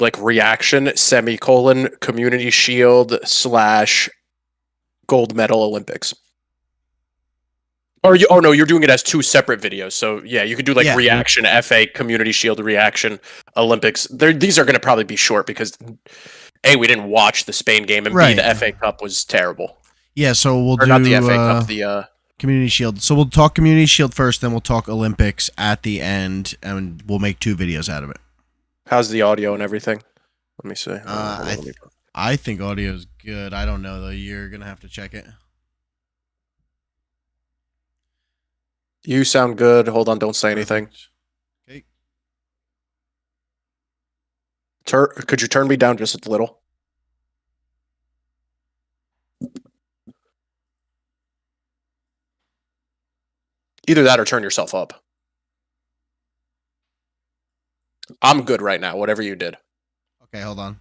like reaction semicolon community shield / gold medal Olympics. Or oh no, you're doing it as 2 separate videos. So yeah, you could do like reaction FA community shield reaction Olympics. These are going to probably be short because A, we didn't watch the Spain game, and B, the FA Cup was terrible. Yeah, so we'll do not the FA Cup, the Community Shield. So we'll talk Community Shield first, then we'll talk Olympics at the end, and we'll make 2 videos out of it. How's the audio and everything? Let me see. I think audio's good. I don't know though. You're gonna have to check it. You sound good. Hold on, don't say anything. Okay. Could you turn me down just a little? Either that or turn yourself up. I'm good right now, whatever you did. Okay, hold on.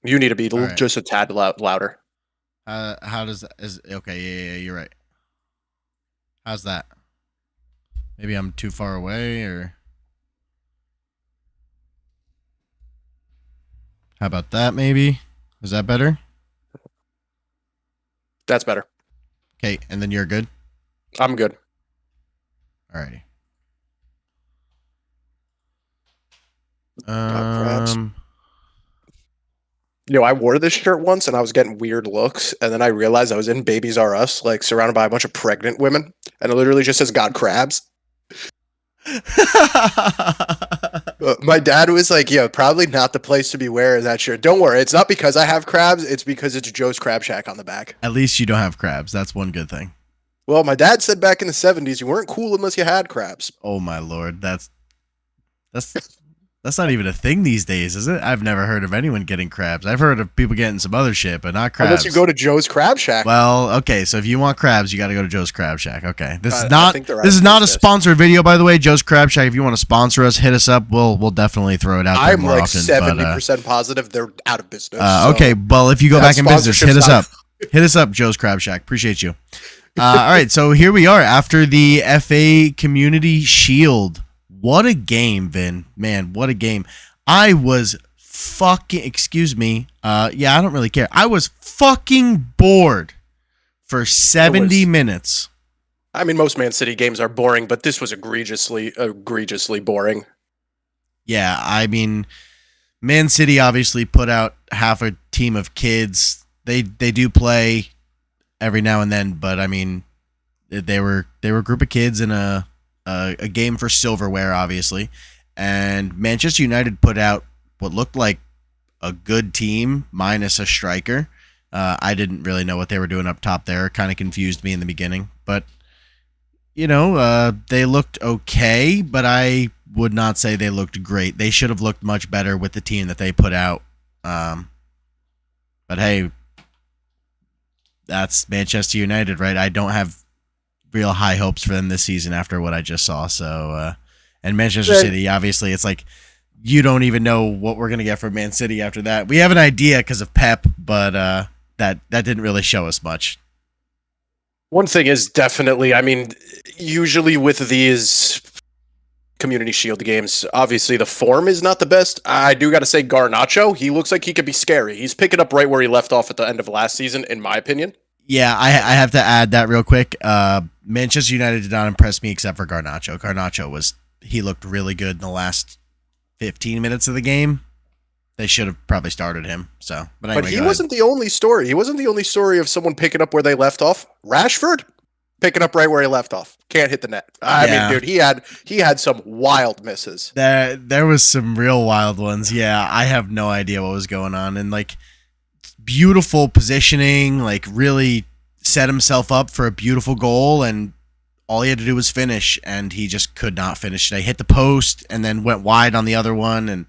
You need to be just a tad louder. How does that? Okay, yeah, you're right. How's that? Maybe I'm too far away, or how about that? Maybe is that better? That's better. Okay, and then you're good. I'm good. Alrighty. I wore this shirt once and I was getting weird looks, and then I realized I was in Babies R Us, like surrounded by a bunch of pregnant women, and it literally just says "God crabs." My dad was like, "Yo, probably not the place to be wearing that shirt." Don't worry, it's not because I have crabs; it's because it's Joe's Crab Shack on the back. At least you don't have crabs. That's one good thing. Well, my dad said back in the 70s you weren't cool unless you had crabs. Oh my lord, that's not even a thing these days, is it? I've never heard of anyone getting crabs. I've heard of people getting some other shit, but not crabs. Unless you go to Joe's Crab Shack. Well, okay, so if you want crabs, you got to go to Joe's Crab Shack. Okay, this is not a sponsored video, by the way. Joe's Crab Shack. If you want to sponsor us, hit us up. We'll definitely throw it out there more often. I'm like 70% positive they're out of business. Okay, well, if you go back in business, hit us up. Hit us up, Joe's Crab Shack. Appreciate you. All right, so here we are after the FA Community Shield. What a game, Vin. Man, what a game. I was fucking, excuse me. I don't really care. I was fucking bored for 70 minutes. I mean, most Man City games are boring, but this was egregiously boring. Yeah, I mean, Man City obviously put out half a team of kids. They do play every now and then, but I mean, they were a group of kids in a game for silverware, obviously. And Manchester United put out what looked like a good team minus a striker. I didn't really know what they were doing up top there. Kind of confused me in the beginning. But, they looked okay, but I would not say they looked great. They should have looked much better with the team that they put out. But hey, that's Manchester United, right? I don't have real high hopes for them this season after what I just saw. So, and Manchester City, obviously, it's like you don't even know what we're gonna get from Man City after that. We have an idea because of Pep, but that didn't really show us much. One thing is definitely, I mean, usually with these Community Shield games, obviously the form is not the best. I do got to say, Garnacho, he looks like he could be scary. He's picking up right where he left off at the end of last season, in my opinion. Yeah, I have to add that real quick. Manchester United did not impress me except for Garnacho. Garnacho he looked really good in the last 15 minutes of the game. They should have probably started him. So, but anyway, he wasn't the only story. He wasn't the only story of someone picking up where they left off. Rashford picking up right where he left off. Can't hit the net. I mean, dude, he had some wild misses. There was some real wild ones. Yeah, I have no idea what was going on, and like beautiful positioning, like really set himself up for a beautiful goal, and all he had to do was finish, and he just could not finish. They hit the post and then went wide on the other one, and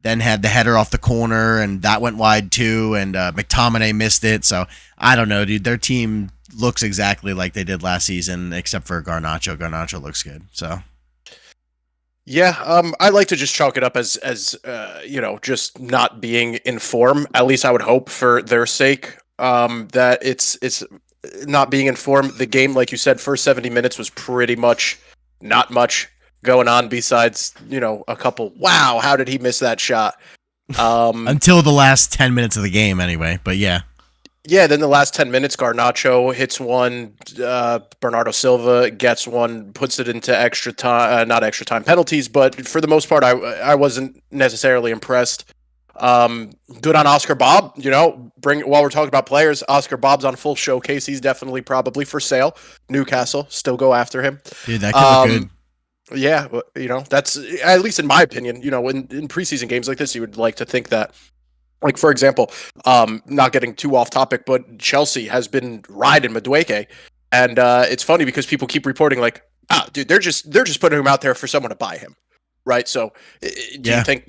then had the header off the corner, and that went wide too, and McTominay missed it. So I don't know, dude. Their team looks exactly like they did last season, except for Garnacho. Garnacho looks good. So yeah, I like to just chalk it up as just not being in form. At least I would hope for their sake that it's not being in form. The game, like you said, first 70 minutes was pretty much not much going on besides, a couple, wow, how did he miss that shot? Until the last 10 minutes of the game, anyway. But yeah. Yeah, then the last 10 minutes, Garnacho hits one, Bernardo Silva gets one, puts it into extra time, not extra time penalties, but for the most part, I wasn't necessarily impressed. Good on Oscar Bob, while we're talking about players, Oscar Bob's on full showcase. He's definitely probably for sale. Newcastle, still go after him. Dude, that could look good. Yeah, that's, at least in my opinion, in preseason games like this, you would like to think that. Like, for example, not getting too off topic, but Chelsea has been riding Madueke, and it's funny because people keep reporting like, dude, they're just putting him out there for someone to buy him, right? So, do you think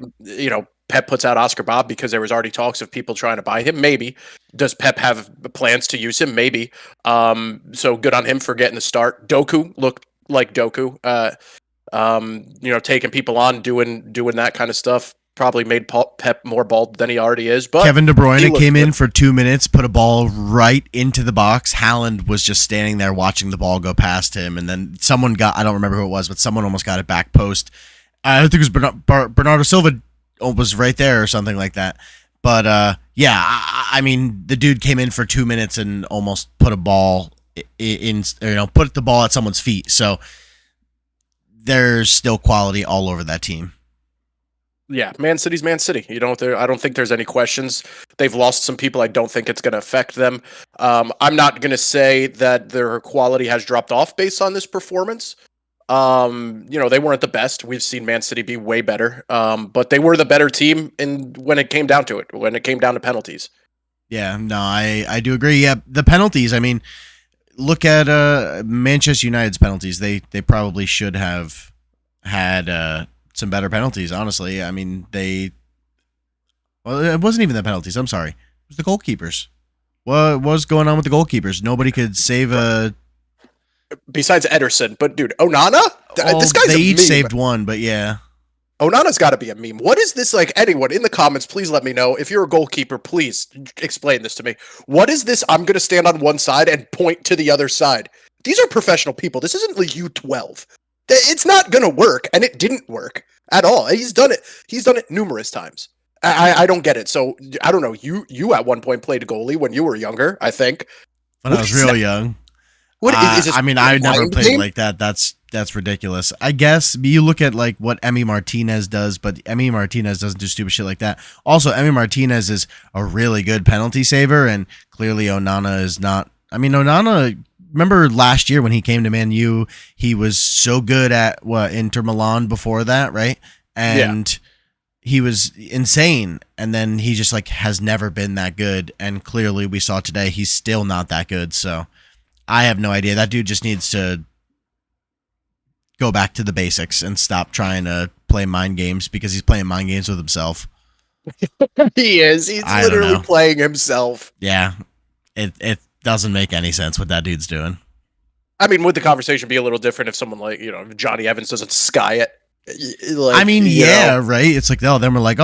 Pep puts out Oscar Bob because there was already talks of people trying to buy him? Maybe. Does Pep have plans to use him? Maybe. So good on him for getting the start. Doku looked like Doku, taking people on, doing that kind of stuff. Probably made Pep more bald than he already is. But Kevin De Bruyne came in for 2 minutes, put a ball right into the box. Haaland was just standing there watching the ball go past him, and then someone I don't remember who it was, but someone almost got it back post. I think it was Bernardo Silva was right there or something like that. But yeah, I mean, the dude came in for 2 minutes and almost put a ball put the ball at someone's feet. So there's still quality all over that team. Yeah, Man City's Man City. I don't think there's any questions. They've lost some people. I don't think it's going to affect them. I'm not going to say that their quality has dropped off based on this performance. They weren't the best. We've seen Man City be way better. But they were the better team when it came down to it, when it came down to penalties. Yeah, no, I do agree. Yeah, the penalties, I mean, look at Manchester United's penalties. They probably should have had some better penalties, honestly. I mean, it wasn't even the penalties. I'm sorry. It was the goalkeepers. What was going on with the goalkeepers? Nobody could save a... Besides Ederson. But, dude, Onana? This guy's they a each meme. saved one, but yeah. Onana's got to be a meme. What is this like? Anyone in the comments, please let me know. If you're a goalkeeper, please explain this to me. What is this? I'm going to stand on one side and point to the other side. These are professional people. This isn't like U12. It's not going to work, and it didn't work at all. He's done it. He's done it numerous times. I don't get it. So, I don't know. You at one point played goalie when you were younger, I think. When I was real young. What is this? I mean, I never played like that. That's ridiculous. I guess you look at like what Emi Martinez does, but Emi Martinez doesn't do stupid shit like that. Also, Emi Martinez is a really good penalty saver, and clearly Onana is not. I mean, Onana... Remember last year when he came to Man U, he was so good at Inter Milan before that, right? And he was insane. And then he just like has never been that good. And clearly we saw today he's still not that good. So I have no idea. That dude just needs to go back to the basics and stop trying to play mind games, because he's playing mind games with himself. He is. He's literally playing himself. Yeah. It doesn't make any sense what that dude's doing. I mean, would the conversation be a little different if someone like, Johnny Evans doesn't sky it? Like, I mean, right? It's like, then we're like,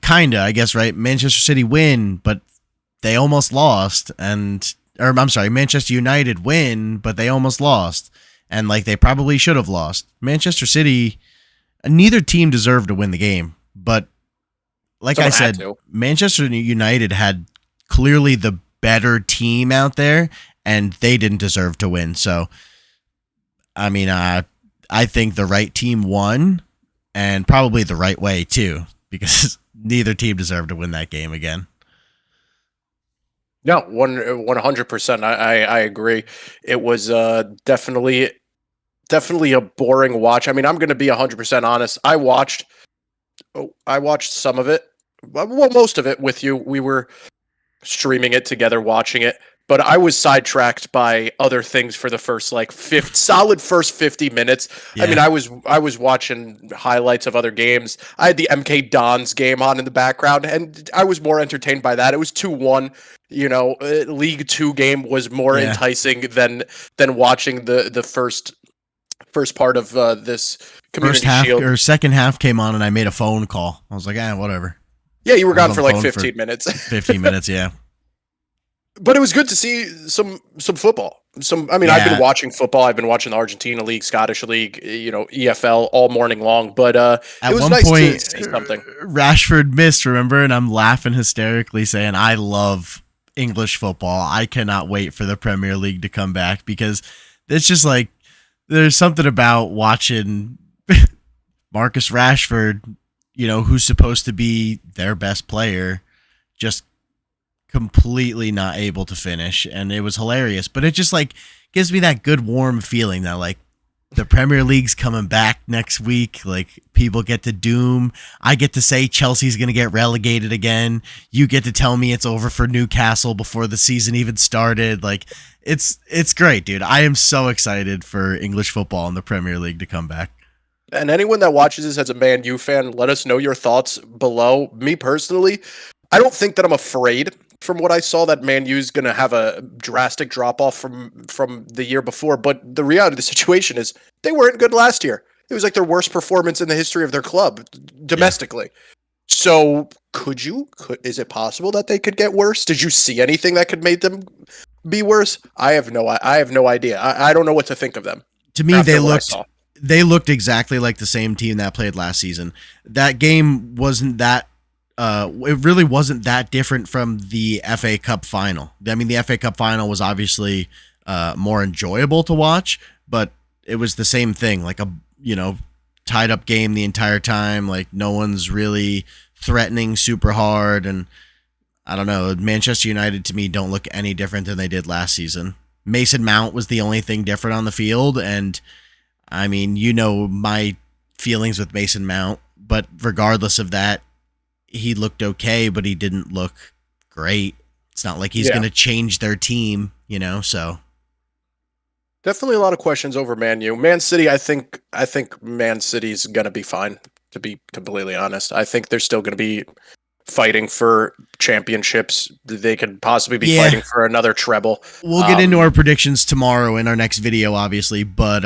kinda, I guess, right? Manchester City win, but they almost lost. Manchester United win, but they almost lost. And like, they probably should have lost. Manchester City, neither team deserved to win the game. But like I said, Manchester United had clearly the better team out there, and they didn't deserve to win. So, I mean, I think the right team won, and probably the right way too, because neither team deserved to win that game again. No, 100%. I agree. It was definitely a boring watch. I mean, I'm going to be 100% honest. I watched some of it. Well, most of it with you. We were streaming it together, watching it, but I was sidetracked by other things for the first solid first 50 minutes. Yeah. I mean, I was watching highlights of other games. I had the MK Dons game on in the background, and I was more entertained by that. It was 2-1. League 2 game was more enticing than watching the first part of this Community Shield. Or second half came on, and I made a phone call. I was like, whatever. Yeah, you were gone for like 15 minutes. 15 minutes, yeah. But it was good to see some football. I mean, I've been Yeah. watching football. I've been watching the Argentina League, Scottish League, EFL all morning long. But it At was one nice to point, see something. Rashford missed, remember? And I'm laughing hysterically saying, I love English football. I cannot wait for the Premier League to come back because it's just like there's something about watching Marcus Rashford, who's supposed to be their best player, just completely not able to finish. And it was hilarious. But it just like gives me that good warm feeling that like the Premier League's coming back next week. Like people get to doom. I get to say Chelsea's going to get relegated again. You get to tell me it's over for Newcastle before the season even started. Like it's great, dude. I am so excited for English football and the Premier League to come back. And anyone that watches this as a Man U fan, let us know your thoughts below. Me personally, I don't think that I'm afraid from what I saw that Man U's going to have a drastic drop off from the year before. But the reality of the situation is they weren't good last year. It was like their worst performance in the history of their club domestically. Yeah. So is it possible that they could get worse? Did you see anything that could make them be worse? I have no idea. I don't know what to think of them. To me, they looked exactly like the same team that played last season. That game wasn't that it really wasn't that different from the FA Cup final. I mean, the FA Cup final was obviously more enjoyable to watch, but it was the same thing, like a tied up game the entire time. Like no one's really threatening super hard, and I don't know. Manchester United to me don't look any different than they did last season. Mason Mount was the only thing different on the field, and I mean, my feelings with Mason Mount, but regardless of that, he looked okay, but he didn't look great. It's not like he's going to change their team, so. Definitely a lot of questions over Man U. Man City, I think Man City's going to be fine, to be completely honest. I think they're still going to be fighting for championships. They could possibly be fighting for another treble. We'll get into our predictions tomorrow in our next video, obviously, but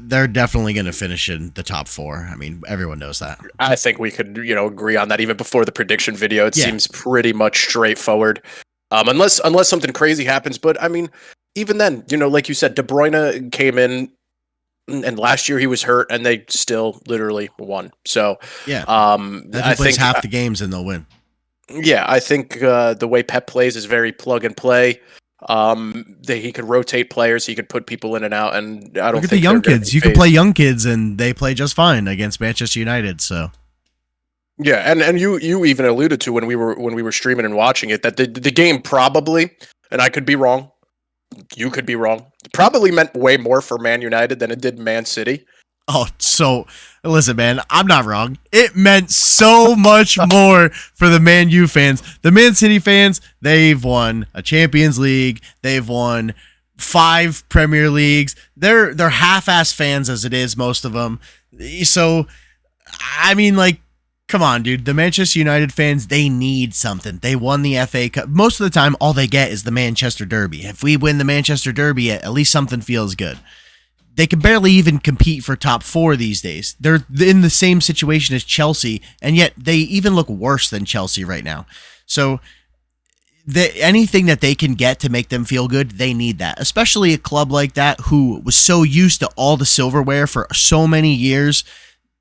they're definitely going to finish in the top 4. I mean, everyone knows that. I think we could, agree on that even before the prediction video. It seems pretty much straightforward, unless something crazy happens. But I mean, even then, like you said, De Bruyne came in, and last year he was hurt, and they still literally won. So I think half the games and they'll win. Yeah, I think the way Pep plays is very plug and play. He could rotate players, he could put people in and out, and I don't Look at think the young kids. You can play young kids, and they play just fine against Manchester United. So, yeah, and you even alluded to when we were streaming and watching it that the game probably, and I could be wrong, you could be wrong, probably meant way more for Man United than it did Man City. Oh, so listen, man, I'm not wrong. It meant so much more for the Man U fans. The Man City fans, they've won a Champions League. They've won 5 Premier Leagues. They're half-ass fans as it is, most of them. So, I mean, like, come on, dude. The Manchester United fans, they need something. They won the FA Cup. Most of the time, all they get is the Manchester Derby. If we win the Manchester Derby, at least something feels good. They can barely even compete for top 4 these days. They're in the same situation as Chelsea, and yet they even look worse than Chelsea right now. So anything that they can get to make them feel good, they need that. Especially a club like that who was so used to all the silverware for so many years.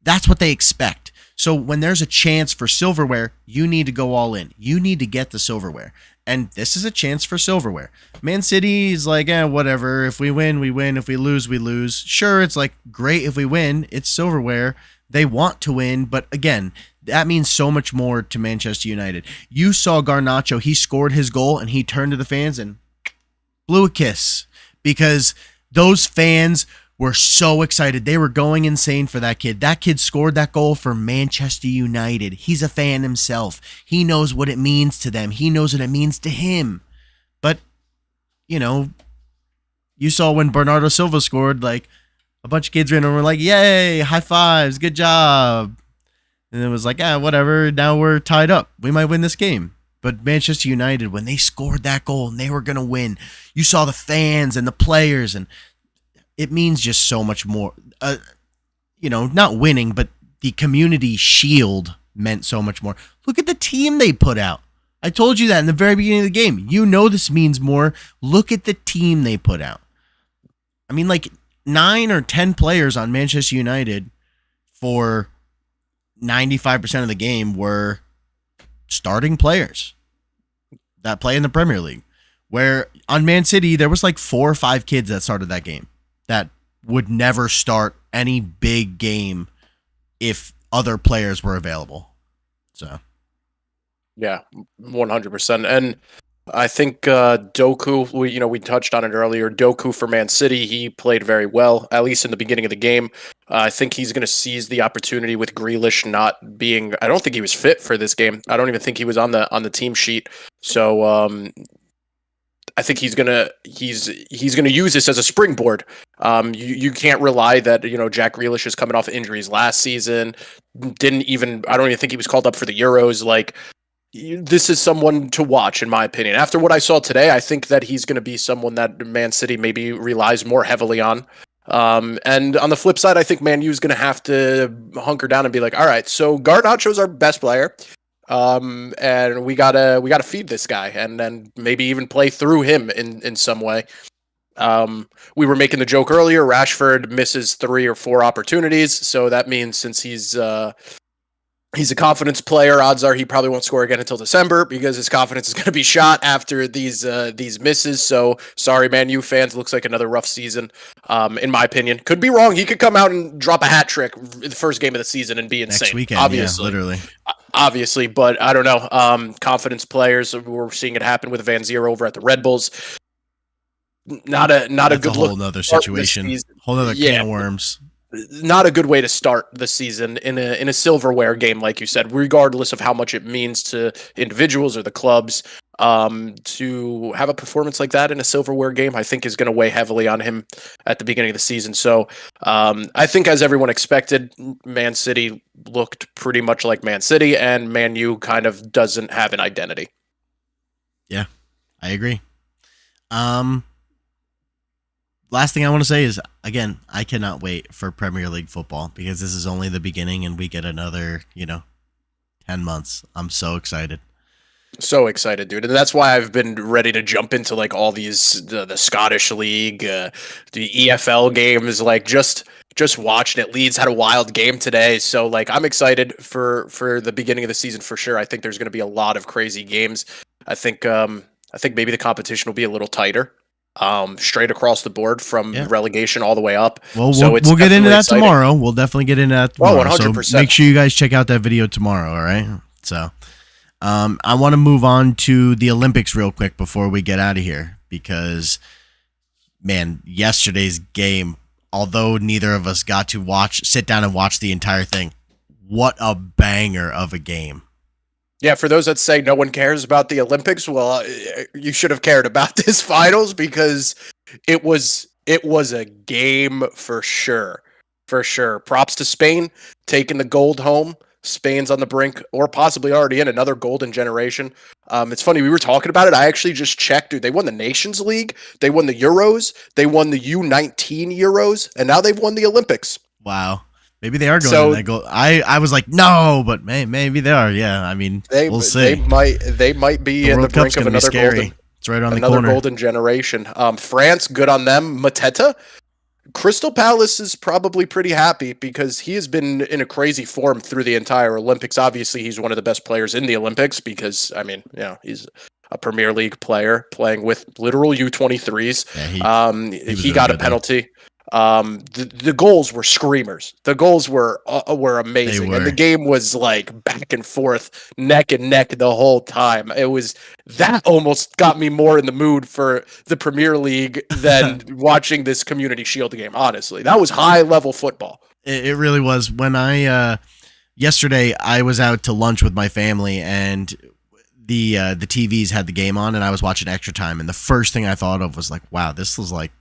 That's what they expect. So when there's a chance for silverware, you need to go all in. You need to get the silverware. And this is a chance for silverware. Man City is like, whatever. If we win, we win. If we lose, we lose. Sure, it's like, great if we win. It's silverware. They want to win. But again, that means so much more to Manchester United. You saw Garnacho. He scored his goal, and he turned to the fans and blew a kiss. Because those fans were so excited. They were going insane for that kid. That kid scored that goal for Manchester United. He's a fan himself. He knows what it means to them. He knows what it means to him. But, you saw when Bernardo Silva scored, like, a bunch of kids ran over and were like, yay, high fives, good job. And it was like, whatever, now we're tied up. We might win this game. But Manchester United, when they scored that goal and they were going to win, you saw the fans and the players, and it means just so much more. Not winning, but the community shield meant so much more. Look at the team they put out. I told you that in the very beginning of the game. This means more. Look at the team they put out. I mean, like 9 or 10 players on Manchester United for 95% of the game were starting players that play in the Premier League. Where on Man City, there was like 4 or 5 kids that started that game that would never start any big game if other players were available. So, yeah, 100%. And I think Doku, we touched on it earlier. Doku for Man City, he played very well, at least in the beginning of the game. I think he's going to seize the opportunity with Grealish not being. I don't think he was fit for this game. I don't even think he was on the team sheet. So I think he's gonna use this as a springboard. You can't rely that Jack Grealish is coming off injuries last season. I don't even think he was called up for the Euros. Like, this is someone to watch, in my opinion. After what I saw today, I think that he's going to be someone that Man City maybe relies more heavily on. And on the flip side, I think Man U is going to have to hunker down and be like, all right, so Garnacho's our best player. And we gotta feed this guy and then maybe even play through him in some way. We were making the joke earlier, Rashford misses 3 or 4 opportunities. So that means since he's a confidence player, odds are he probably won't score again until December because his confidence is going to be shot after these misses. So sorry, Man U fans. Looks like another rough season, in my opinion. Could be wrong. He could come out and drop a hat trick the first game of the season and be insane. next weekend, obviously, yeah, literally. Obviously, but I don't know. Confidence players. We're seeing it happen with Van Zier over at the Red Bulls. Not a good whole look. nother situation. Whole nother can of worms. Not a good way to start the season in a silverware game, like you said, regardless of how much it means to individuals or the clubs. To have a performance like that in a silverware game, I think is going to weigh heavily on him at the beginning of the season. So I think, as everyone expected, Man City looked pretty much like Man City, and Man U kind of doesn't have an identity. Yeah, I agree. Last thing I want to say is, again, I cannot wait for Premier League football because this is only the beginning and we get another, 10 months. I'm so excited. So excited, dude. And that's why I've been ready to jump into like all these, the Scottish League, the EFL games, like just watching it. Leeds had a wild game today. So like I'm excited for the beginning of the season for sure. I think there's going to be a lot of crazy games. I think maybe the competition will be a little tighter. Straight across the board from relegation all the way up. Well, we'll get into that tomorrow. We'll definitely get into that tomorrow. 100%. So make sure you guys check out that video tomorrow, all right? So I want to move on to the Olympics real quick before we get out of here because, man, yesterday's game, although neither of us got to sit down and watch the entire thing, what a banger of a game. Yeah, for those that say no one cares about the Olympics, well, you should have cared about this finals because it was a game for sure. For sure. Props to Spain taking the gold home. Spain's on the brink or possibly already in another golden generation. It's funny, we were talking about it. I actually just checked, dude. They won the Nations League, they won the Euros, they won the U19 Euros, and now they've won the Olympics. Wow. Maybe they are going to that goal. I was like, no, but maybe they are. Yeah, I mean, we'll see. They might be in the brink of another golden. It's right on the corner. Another golden generation. France, good on them. Mateta, Crystal Palace is probably pretty happy because he has been in a crazy form through the entire Olympics. Obviously, he's one of the best players in the Olympics because he's a Premier League player playing with literal U23s. Yeah, he got a penalty. The goals were screamers. The goals were amazing, and the game was like back and forth, neck and neck the whole time. That almost got me more in the mood for the Premier League than watching this Community Shield game. Honestly, that was high level football. It really was. When yesterday I was out to lunch with my family and the TVs had the game on, and I was watching Extra Time, and the first thing I thought of was like, wow, this was like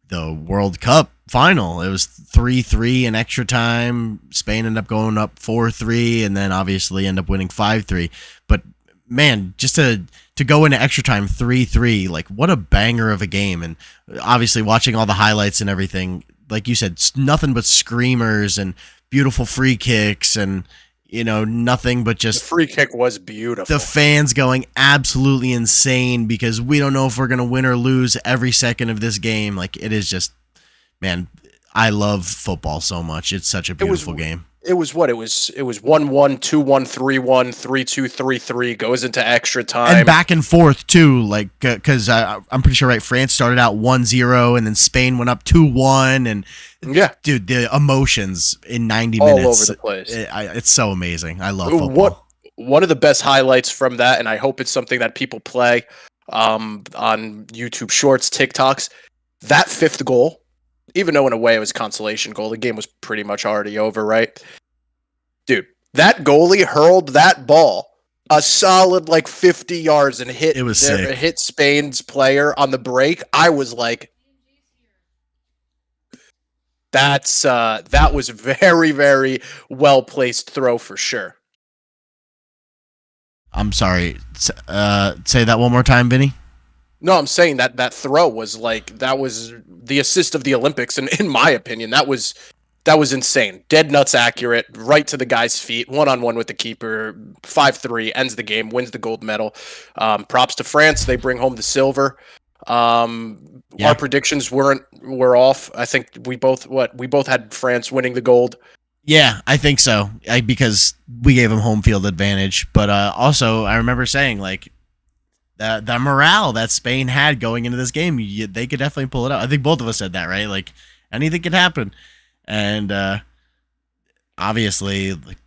the World Cup final. It was 3-3 in extra time. Spain ended up going up 4-3 and then obviously end up winning 5-3. But man, just to go into extra time 3-3, like what a banger of a game. And obviously watching all the highlights and everything, like you said, nothing but screamers and beautiful free kicks and nothing but just the free kick was beautiful. The fans going absolutely insane because we don't know if we're going to win or lose every second of this game. Like it is just man, I love football so much. It's such a beautiful game. It was what? It was 1-1, 2-1, 3-1, 3-2, 3-3, goes into extra time. And back and forth, too, like, because I'm pretty sure, right, France started out 1-0, and then Spain went up 2-1, and, yeah, dude, the emotions in 90 all minutes. over the place. It's so amazing. I love football. One of the best highlights from that, and I hope it's something that people play on YouTube Shorts, TikToks, that fifth goal, even though in a way it was a consolation goal, the game was pretty much already over, right? Dude, that goalie hurled that ball a solid like 50 yards and hit Spain's player on the break. I was like, that was very, very well placed throw for sure. I'm sorry. Say that one more time, Vinny. No, I'm saying that throw was like, that was the assist of the Olympics, and in my opinion, that was insane. Dead nuts accurate, right to the guy's feet, 1-on-1 with the keeper, 5-3, ends the game, wins the gold medal. Props to France, they bring home the silver. Our predictions were off. I think we both had France winning the gold. Yeah, I think so. Because we gave them home field advantage, but also I remember saying like the morale that Spain had going into this game, they could definitely pull it out. I think both of us said that, right? Like anything could happen, and obviously, like,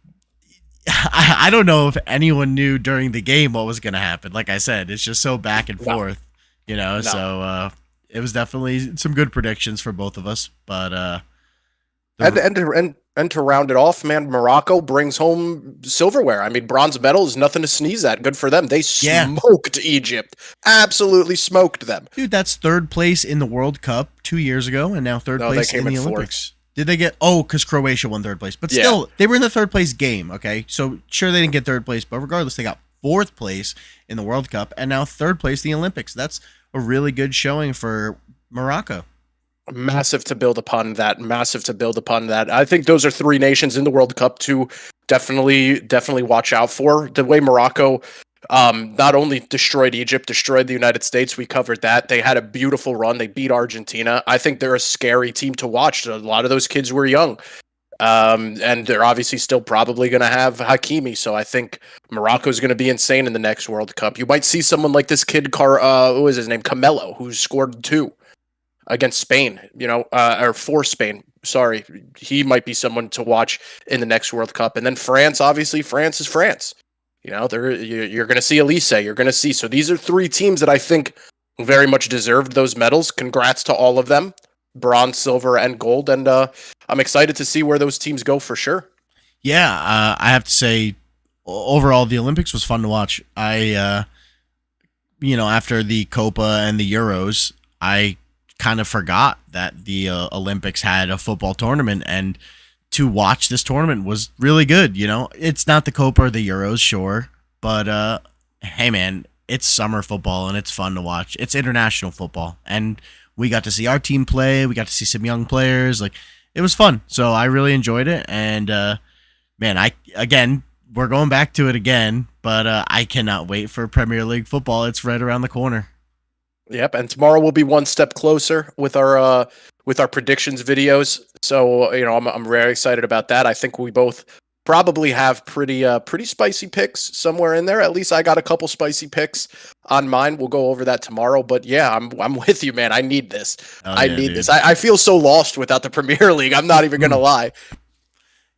I don't know if anyone knew during the game what was going to happen. Like I said, it's just so back and forth, you know. No. So it was definitely some good predictions for both of us, but and to round it off, man, Morocco brings home silverware. I mean, bronze medal is nothing to sneeze at. Good for them. They smoked Egypt. Absolutely smoked them. Dude, that's third place in the World Cup 2 years ago, and now third place in the Olympics. Did they get... Oh, because Croatia won third place. But still, they were in the third place game, okay? So, sure, they didn't get third place, but regardless, they got fourth place in the World Cup, and now third place in the Olympics. That's a really good showing for Morocco. Massive to build upon that. I think those are three nations in the World Cup to definitely watch out for. The way Morocco not only destroyed Egypt, destroyed the United States. We covered that. They had a beautiful run. They beat Argentina. I think they're a scary team to watch. A lot of those kids were young. And they're obviously still probably going to have Hakimi. So I think Morocco's going to be insane in the next World Cup. You might see someone like this kid, what was his name? Camelo, who scored 2 against Spain, or for Spain. Sorry. He might be someone to watch in the next World Cup. And then France, obviously, France is France. You're going to see Elise. You're going to see. So these are 3 teams that I think very much deserved those medals. Congrats to all of them. Bronze, silver, and gold. And I'm excited to see where those teams go for sure. Yeah, I have to say, overall, the Olympics was fun to watch. After the Copa and the Euros, I kind of forgot that the Olympics had a football tournament, and to watch this tournament was really good. It's not the Copa or the Euros, sure, but hey man, it's summer football and it's fun to watch. It's international football, and we got to see our team play. We got to see some young players. Like, it was fun, so I really enjoyed it. And man, we're going back to it again, but I cannot wait for Premier League football. It's right around the corner. Yep, and tomorrow we'll be one step closer with our predictions videos. So I'm very excited about that. I think we both probably have pretty spicy picks somewhere in there. At least I got a couple spicy picks on mine. We'll go over that tomorrow. But yeah, I'm with you, man. I need this. I need this. I feel so lost without the Premier League. I'm not even gonna lie.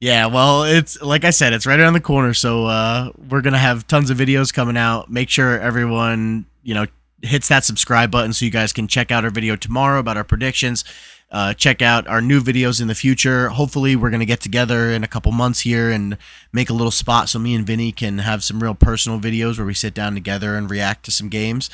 Yeah, well, it's like I said, it's right around the corner. So we're gonna have tons of videos coming out. Make sure everyone hits that subscribe button so you guys can check out our video tomorrow about our predictions. Check out our new videos in the future. Hopefully we're going to get together in a couple months here and make a little spot so me and Vinny can have some real personal videos where we sit down together and react to some games.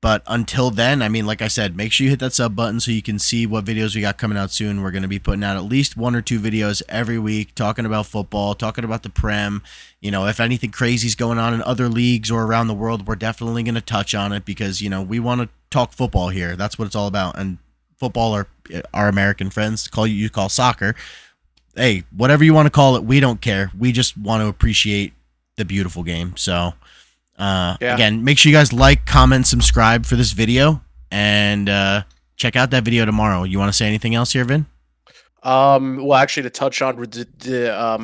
But until then, I mean, like I said, make sure you hit that sub button so you can see what videos we got coming out soon. We're going to be putting out at least 1 or 2 videos every week talking about football, talking about the Prem. If anything crazy is going on in other leagues or around the world, we're definitely going to touch on it because, we want to talk football here. That's what it's all about. And football, are our American friends you call soccer. Hey, whatever you want to call it, we don't care. We just want to appreciate the beautiful game. So, again, make sure you guys like, comment, subscribe for this video, and check out that video tomorrow. You want to say anything else here, Vin? Well, actually, to touch on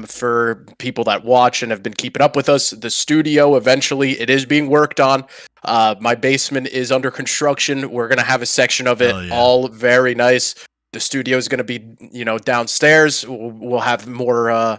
for people that watch and have been keeping up with us, the studio eventually it is being worked on. My basement is under construction. We're gonna have a section of it, all very nice. The studio is gonna be, downstairs. We'll have more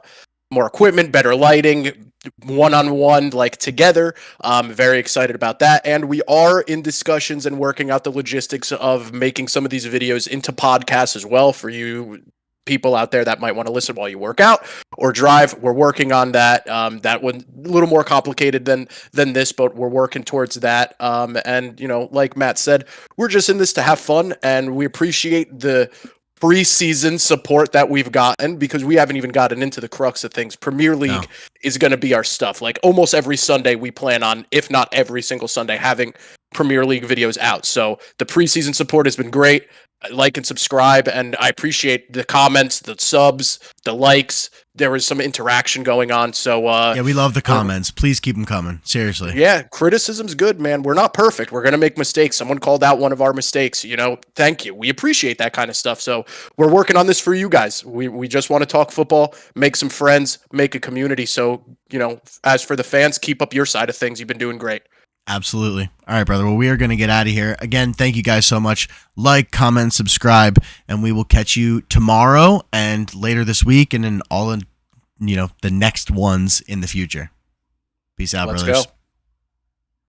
equipment, better lighting, one-on-one, like together. Very excited about that. And we are in discussions and working out the logistics of making some of these videos into podcasts as well for you people out there that might want to listen while you work out or drive. We're working on that. That one a little more complicated than this, but we're working towards that. And like Matt said, we're just in this to have fun, and we appreciate the preseason support that we've gotten, because we haven't even gotten into the crux of things. Premier League is going to be our stuff. Like almost every Sunday we plan on, if not every single Sunday, having Premier League videos out. So the preseason support has been great. Like and subscribe, and I appreciate the comments, the subs, the likes. There was some interaction going on, so yeah, we love the comments. Please keep them coming. Seriously. Yeah, criticism's good, man. We're not perfect. We're gonna make mistakes. Someone called out one of our mistakes. Thank you. We appreciate that kind of stuff. So we're working on this for you guys. We just want to talk football, make some friends, make a community. So as for the fans, keep up your side of things. You've been doing great. Absolutely. All right, brother. Well, we are going to get out of here. Again, thank you guys so much. Like, comment, subscribe, and we will catch you tomorrow and later this week and in all in, the next ones in the future. Peace out, Let's brothers. go.